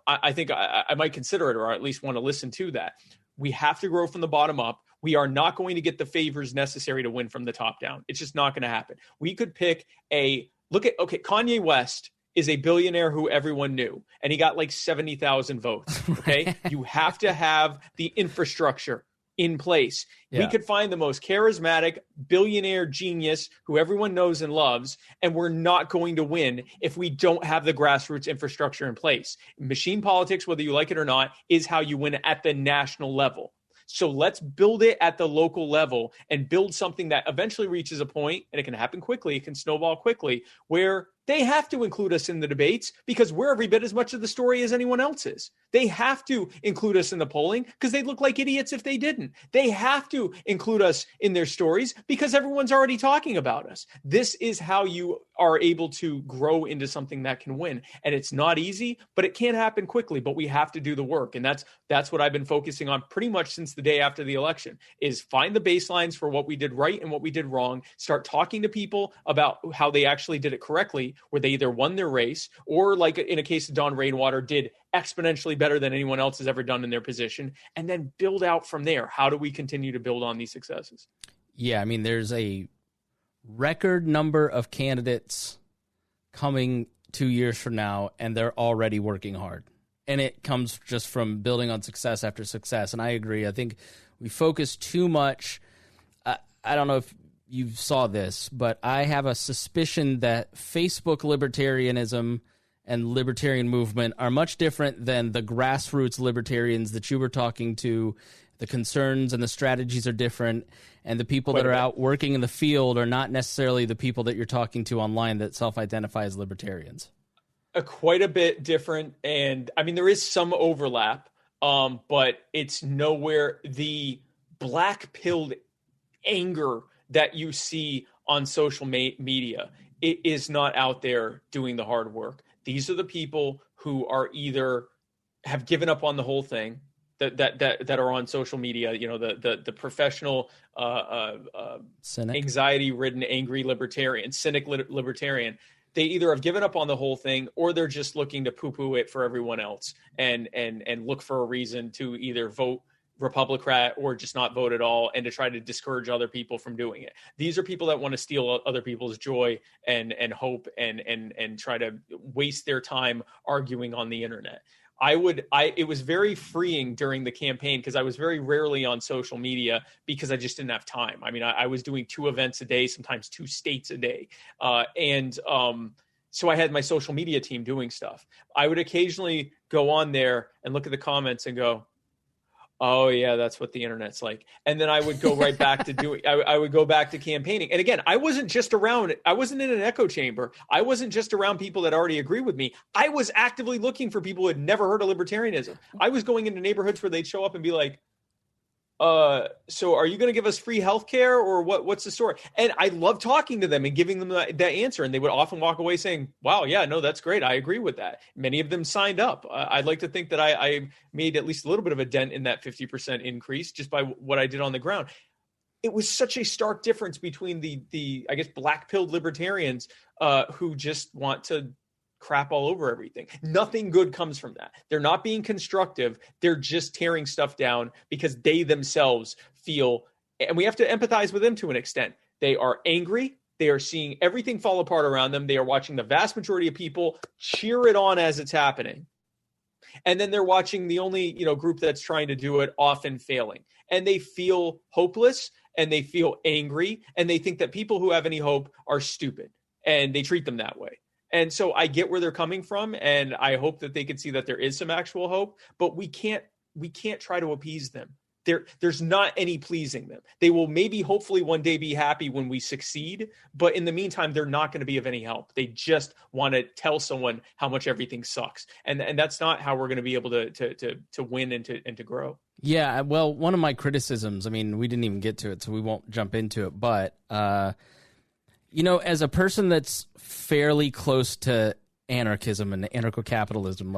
I think I might consider it, or at least want to listen to that. We have to grow from the bottom up. We are not going to get the favors necessary to win from the top down. It's just not going to happen. We could pick Kanye West is a billionaire who everyone knew, and he got like 70,000 votes. Okay. You have to have the infrastructure in place. Yeah. We could find the most charismatic billionaire genius who everyone knows and loves, and we're not going to win if we don't have the grassroots infrastructure in place. Machine politics, whether you like it or not, is how you win at the national level. So let's build it at the local level and build something that eventually reaches a point, and it can happen quickly, it can snowball quickly, where they have to include us in the debates because we're every bit as much of the story as anyone else is. They have to include us in the polling because they'd look like idiots if they didn't. They have to include us in their stories because everyone's already talking about us. This is how you are able to grow into something that can win. And it's not easy, but it can happen quickly, but we have to do the work. And that's what I've been focusing on pretty much since the day after the election, is find the baselines for what we did right and what we did wrong, start talking to people about how they actually did it correctly, where they either won their race or, like in a case of Don Rainwater, did exponentially better than anyone else has ever done in their position, and then build out from there. How do we continue to build on these successes? Yeah, I mean, there's a record number of candidates coming 2 years from now, and they're already working hard. And it comes just from building on success after success. And I agree. I think we focus too much. I don't know if you saw this, but I have a suspicion that Facebook libertarianism and libertarian movement are much different than the grassroots libertarians that you were talking to. The concerns and the strategies are different, and the people that are out working in the field are not necessarily the people that you're talking to online that self-identify as libertarians. Quite a bit different, and I mean, there is some overlap, but it's nowhere the black-pilled anger that you see on social media. It is not out there doing the hard work. These are the people who are either have given up on the whole thing, that are on social media, the professional anxiety-ridden, angry libertarian, cynic libertarian. They either have given up on the whole thing, or they're just looking to poo-poo it for everyone else and look for a reason to either vote Republican or just not vote at all, and to try to discourage other people from doing it. These are people that want to steal other people's joy and hope and try to waste their time arguing on the internet. It was very freeing during the campaign because I was very rarely on social media because I just didn't have time. I mean, I was doing 2 events a day, sometimes 2 states a day. So I had my social media team doing stuff. I would occasionally go on there and look at the comments and go, oh yeah, that's what the internet's like. And then I would go right back to I would go back to campaigning. And again, I wasn't in an echo chamber. I wasn't just around people that already agree with me. I was actively looking for people who had never heard of libertarianism. I was going into neighborhoods where they'd show up and be like, so are you going to give us free healthcare, or what's the story? And I love talking to them and giving them that answer. And they would often walk away saying, wow, yeah, no, that's great. I agree with that. Many of them signed up. I'd like to think that I made at least a little bit of a dent in that 50% increase just by what I did on the ground. It was such a stark difference between the I guess, black-pilled libertarians who just want to crap all over everything. Nothing good comes from that. They're not being constructive. They're just tearing stuff down because they themselves feel, and we have to empathize with them to an extent. They are angry. They are seeing everything fall apart around them. They are watching the vast majority of people cheer it on as it's happening. And then they're watching the only, group that's trying to do it often failing. And they feel hopeless, and they feel angry, and they think that people who have any hope are stupid, and they treat them that way. And so I get where they're coming from, and I hope that they can see that there is some actual hope, but we can't try to appease them. There's not any pleasing them. They will maybe hopefully one day be happy when we succeed, but in the meantime, they're not going to be of any help. They just want to tell someone how much everything sucks. And that's not how we're going to be able to win and to grow. Yeah, well, one of my criticisms, I mean, we didn't even get to it, so we won't jump into it, but as a person that's fairly close to anarchism and anarcho-capitalism,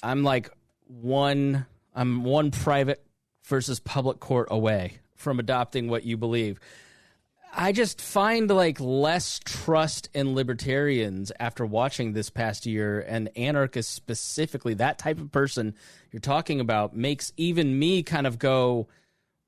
I'm one private versus public court away from adopting what you believe. I just find like less trust in libertarians after watching this past year, and anarchists specifically. That type of person you're talking about makes even me kind of go,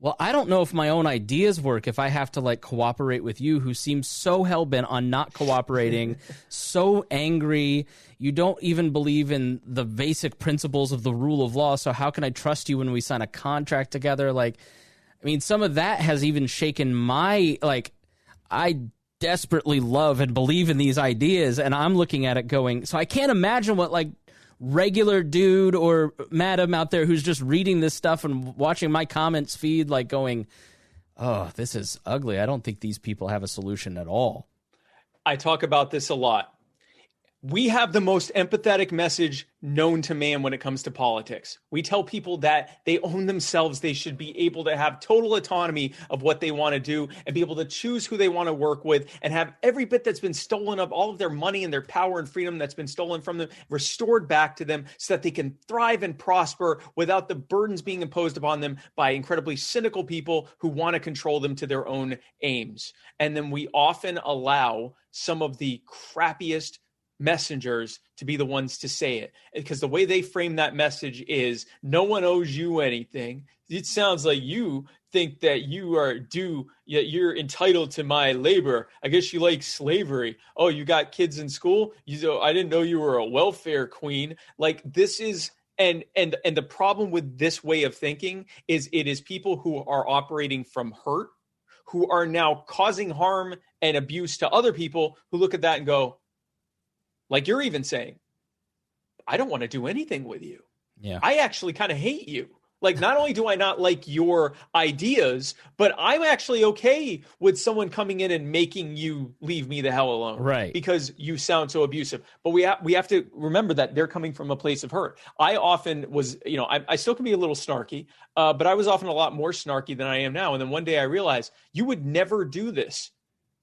well, I don't know if my own ideas work if I have to like cooperate with you, who seems so hell-bent on not cooperating, so angry. You don't even believe in the basic principles of the rule of law, so how can I trust you when we sign a contract together? Like, I mean, some of that has even shaken my, like, I desperately love and believe in these ideas, and I'm looking at it going, so I can't imagine what, like, regular dude or madam out there who's just reading this stuff and watching my comments feed, like, going, oh, this is ugly. I don't think these people have a solution at all. I talk about this a lot. We have the most empathetic message known to man when it comes to politics. We tell people that they own themselves. They should be able to have total autonomy of what they want to do and be able to choose who they want to work with and have every bit that's been stolen of all of their money and their power and freedom that's been stolen from them restored back to them so that they can thrive and prosper without the burdens being imposed upon them by incredibly cynical people who want to control them to their own aims. And then we often allow some of the crappiest messengers to be the ones to say it, because the way they frame that message is no one owes you anything. It sounds like you think that you are due, yet you're entitled to my labor. I guess you like slavery. Oh, you got kids in school? I didn't know you were a welfare queen. Like, this is, and the problem with this way of thinking is it is people who are operating from hurt, who are now causing harm and abuse to other people, who look at that and go, like you're even saying, I don't want to do anything with you. Yeah. I actually kind of hate you. Like, not only do I not like your ideas, but I'm actually okay with someone coming in and making you leave me the hell alone. Right. Because you sound so abusive. But we have to remember that they're coming from a place of hurt. I often was, I still can be a little snarky, but I was often a lot more snarky than I am now. And then one day I realized you would never do this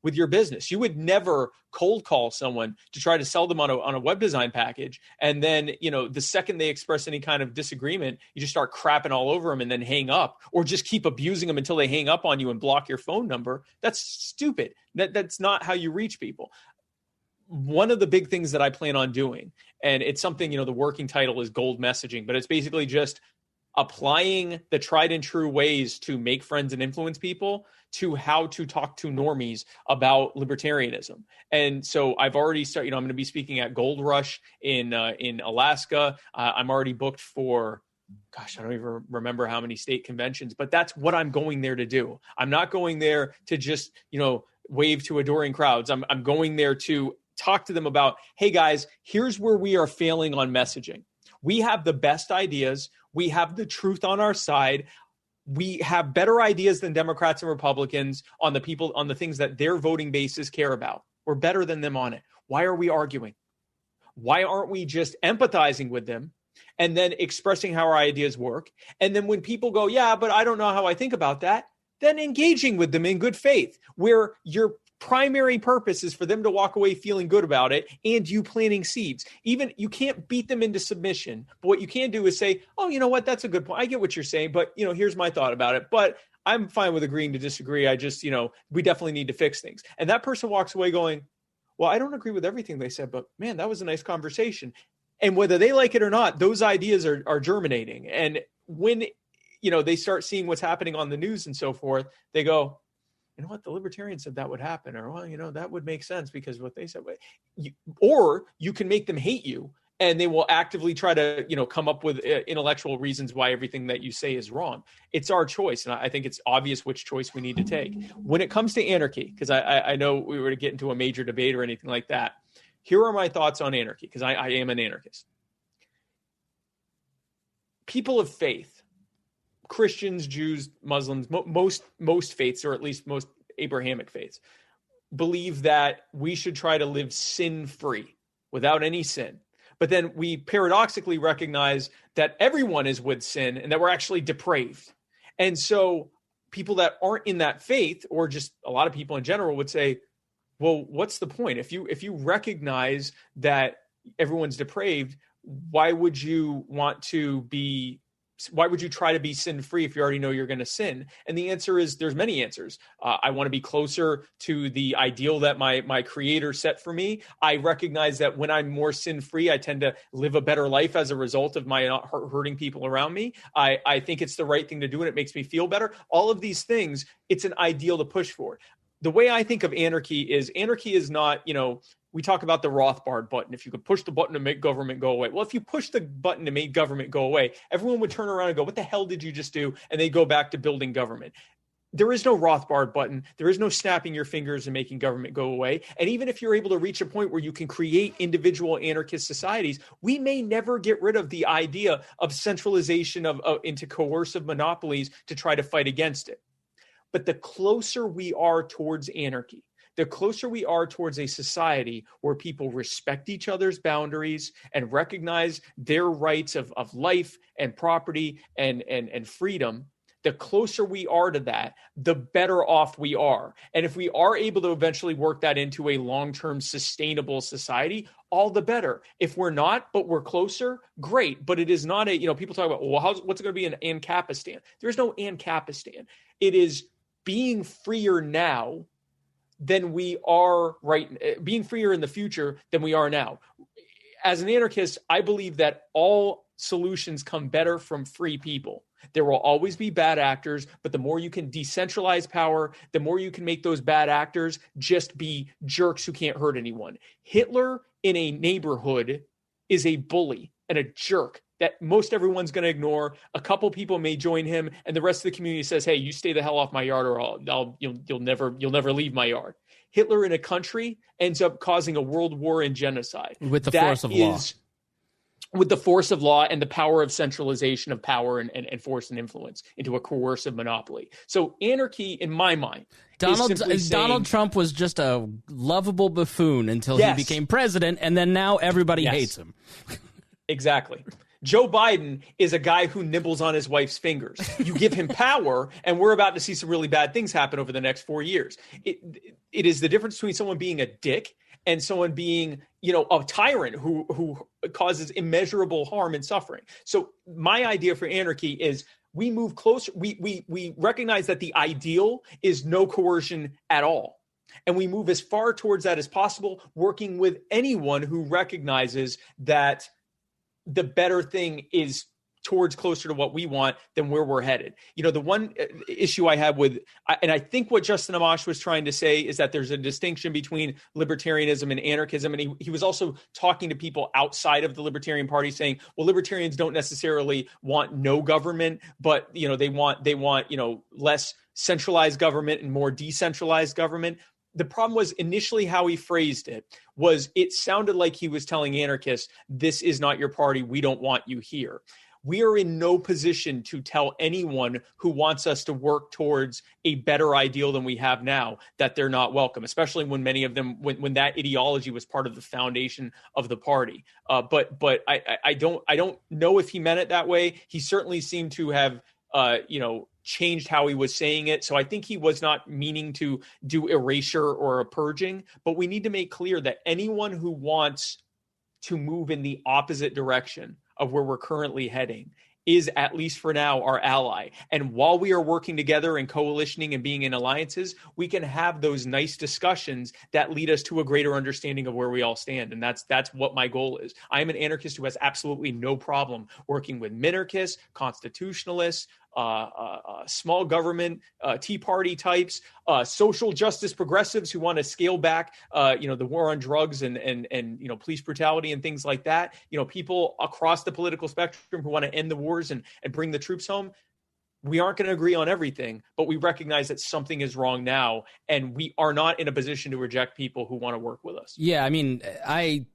with your business. You would never cold call someone to try to sell them on a web design package. And then, the second they express any kind of disagreement, you just start crapping all over them and then hang up, or just keep abusing them until they hang up on you and block your phone number. That's stupid. That's not how you reach people. One of the big things that I plan on doing, and it's something, the working title is gold messaging, but it's basically just applying the tried and true ways to make friends and influence people to how to talk to normies about libertarianism. And so I've already started, I'm going to be speaking at Gold Rush in Alaska. I'm already booked for, I don't even remember how many state conventions, but that's what I'm going there to do. I'm not going there to just, wave to adoring crowds. I'm going there to talk to them about, hey guys, here's where we are failing on messaging. We have the best ideas. We have the truth on our side. We have better ideas than Democrats and Republicans on the things that their voting bases care about. We're better than them on it. Why are we arguing? Why aren't we just empathizing with them and then expressing how our ideas work? And then when people go, yeah, but I don't know how I think about that, then engaging with them in good faith, where your primary purpose is for them to walk away feeling good about it and you planting seeds. Even you can't beat them into submission, but what you can do is say, oh, you know what? That's a good point. I get what you're saying, but here's my thought about it. But I'm fine with agreeing to disagree. I just, we definitely need to fix things. And that person walks away going, well, I don't agree with everything they said, but man, that was a nice conversation. And whether they like it or not, those ideas are germinating. And when, they start seeing what's happening on the news and so forth, they go, you know what, the libertarians said that would happen, or, well, that would make sense because what they said. Or you can make them hate you and they will actively try to, come up with intellectual reasons why everything that you say is wrong. It's our choice. And I think it's obvious which choice we need to take. When it comes to anarchy, because I know we were to get into a major debate or anything like that, here are my thoughts on anarchy, because I am an anarchist. People of faith, Christians, Jews, Muslims, most faiths, or at least most Abrahamic faiths, believe that we should try to live sin-free, without any sin. But then we paradoxically recognize that everyone is with sin and that we're actually depraved. And so people that aren't in that faith, or just a lot of people in general, would say, well, what's the point? If you recognize that everyone's depraved, why would you want to be try to be sin-free if you already know you're going to sin? And the answer is, there's many answers. I want to be closer to the ideal that my creator set for me. I recognize that when I'm more sin-free, I tend to live a better life as a result of my not hurting people around me. I think it's the right thing to do, and it makes me feel better. All of these things, it's an ideal to push for. The way I think of anarchy is not, we talk about the Rothbard button. If you could push the button to make government go away. Well, if you push the button to make government go away, everyone would turn around and go, what the hell did you just do? And they go back to building government. There is no Rothbard button. There is no snapping your fingers and making government go away. And even if you're able to reach a point where you can create individual anarchist societies, we may never get rid of the idea of centralization into coercive monopolies to try to fight against it. But the closer we are towards anarchy, the closer we are towards a society where people respect each other's boundaries and recognize their rights of life and property and freedom, the closer we are to that, the better off we are. And if we are able to eventually work that into a long-term sustainable society, all the better. If we're not, but we're closer, great. But it is not people talk about, well, what's it going to be in Ancapistan? There's no Ancapistan. It is being freer now than we are being freer in the future than we are now. As an anarchist, I believe that all solutions come better from free people. There will always be bad actors, but the more you can decentralize power, the more you can make those bad actors just be jerks who can't hurt anyone. Hitler in a neighborhood is a bully and a jerk that most everyone's going to ignore. A couple people may join him, and the rest of the community says, "Hey, you stay the hell off my yard, or you'll never leave my yard." Hitler in a country ends up causing a world war and genocide with the force of law. With the force of law and the power of centralization of power and force and influence into a coercive monopoly. So anarchy, in my mind, Donald Trump was just a lovable buffoon until he became president, and then now everybody hates him. Exactly. Joe Biden is a guy who nibbles on his wife's fingers. You give him power, and we're about to see some really bad things happen over the next 4 years. It is the difference between someone being a dick and someone being, a tyrant who causes immeasurable harm and suffering. So my idea for anarchy is we move closer. We recognize that the ideal is no coercion at all. And we move as far towards that as possible, working with anyone who recognizes that the better thing is towards closer to what we want than where we're headed. The one issue I have and I think what Justin Amash was trying to say is that there's a distinction between libertarianism and anarchism. And he was also talking to people outside of the Libertarian Party saying, well, libertarians don't necessarily want no government, but, they want, less centralized government and more decentralized government. The problem was initially how he phrased it sounded like he was telling anarchists, this is not your party. We don't want you here. We are in no position to tell anyone who wants us to work towards a better ideal than we have now that they're not welcome, especially when many of them, when that ideology was part of the foundation of the party. But I don't know if he meant it that way. He certainly seemed to have, changed how he was saying it. So I think he was not meaning to do erasure or a purging, but we need to make clear that anyone who wants to move in the opposite direction of where we're currently heading is, at least for now, our ally. And while we are working together and coalitioning and being in alliances, we can have those nice discussions that lead us to a greater understanding of where we all stand. And that's what my goal is. I am an anarchist who has absolutely no problem working with minarchists, constitutionalists, small government, Tea Party types, social justice progressives who want to scale back, the war on drugs and police brutality and things like that. People across the political spectrum who want to end the wars and bring the troops home. We aren't going to agree on everything, but we recognize that something is wrong now, and we are not in a position to reject people who want to work with us. Yeah, I mean, I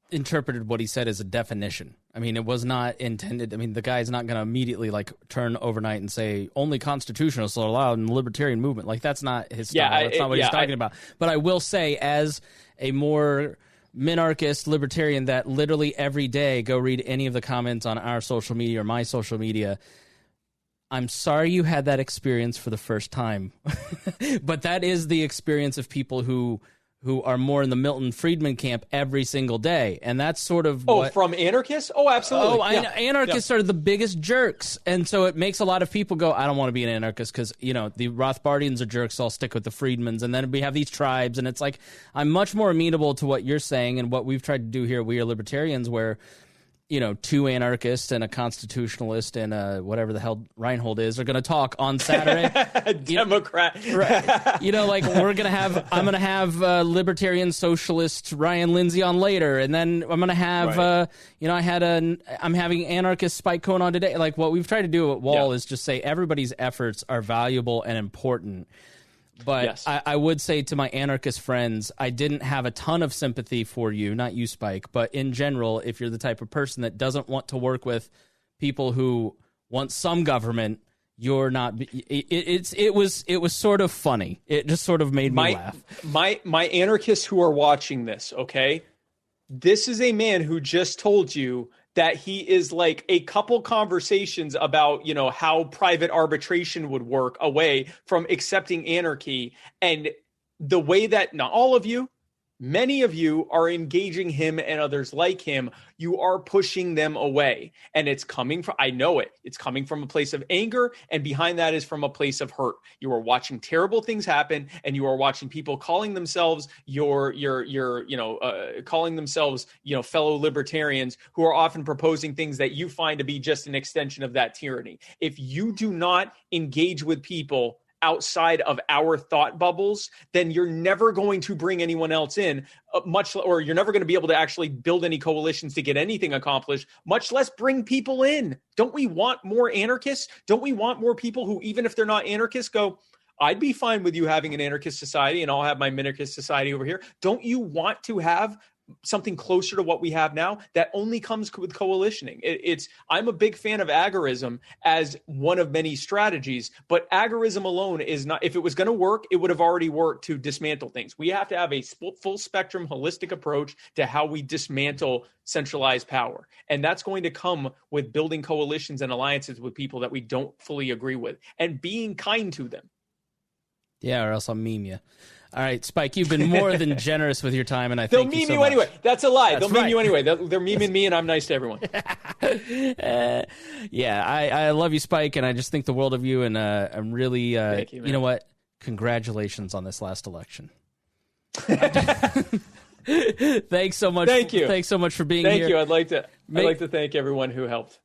interpreted what he said as a definition. I mean, it was not intended. I mean, the guy's not going to immediately turn overnight and say only constitutionalists are allowed in the libertarian movement. That's not his style. That's not what he's talking about. But I will say, as a more minarchist libertarian that literally every day go read any of the comments on our social media or my social media, I'm sorry you had that experience for the first time. But that is the experience of people who who are more in the Milton Friedman camp every single day. And that's sort of from anarchists? Oh, absolutely. Anarchists are the biggest jerks. And so it makes a lot of people go, I don't want to be an anarchist because, the Rothbardians are jerks, so I'll stick with the Friedmans. And then we have these tribes, and it's like, I'm much more amenable to what you're saying and what we've tried to do here. We are libertarians where, two anarchists and a constitutionalist and whatever the hell Reinhold is are going to talk on Saturday. Democrat. Right. I'm going to have libertarian socialist Ryan Lindsay on later. And then I'm going to have, I'm having anarchist Spike Cohen on today. Like what we've tried to do at Wall is just say everybody's efforts are valuable and important. But yes. I would say to my anarchist friends, I didn't have a ton of sympathy for you, not you, Spike, but in general, if you're the type of person that doesn't want to work with people who want some government, you're not. It was sort of funny. It just sort of made me laugh. My anarchists who are watching this, okay, this is a man who just told you that he is like a couple conversations about, how private arbitration would work away from accepting anarchy. And the way that not all of you, many of you are engaging him and others like him, you are pushing them away. And it's coming from, I know it, it's coming from a place of anger. And behind that is from a place of hurt. You are watching terrible things happen, and you are watching people calling themselves calling themselves, fellow libertarians who are often proposing things that you find to be just an extension of that tyranny. If you do not engage with people outside of our thought bubbles, then you're never going to bring anyone else in, or you're never going to be able to actually build any coalitions to get anything accomplished, much less bring people in. Don't we want more anarchists? Don't we want more people who, even if they're not anarchists, go, I'd be fine with you having an anarchist society and I'll have my minarchist society over here. Don't you want to have something closer to what we have now? That only comes with coalitioning. I'm a big fan of agorism as one of many strategies, but agorism alone is not, if it was going to work, it would have already worked to dismantle things. We have to have a full spectrum, holistic approach to how we dismantle centralized power. And that's going to come with building coalitions and alliances with people that we don't fully agree with and being kind to them. Yeah, or else I'll meme you. All right, Spike, you've been more than generous with your time, and I thank you so much. They'll meme you anyway. That's a lie. They'll meme you anyway. They're memeing me, and I'm nice to everyone. I love you, Spike, and I just think the world of you, and I'm really, thank you, man. You know what? Congratulations on this last election. Thanks so much. Thank you. Thanks so much for being here. Thank you. I'd like to thank everyone who helped.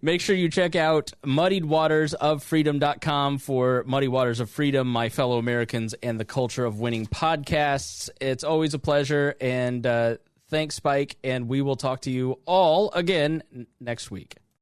Make sure you check out muddiedwatersoffreedom.com for Muddy Waters of Freedom, My Fellow Americans, and the Culture of Winning podcasts. It's always a pleasure, and thanks, Spike, and we will talk to you all again next week.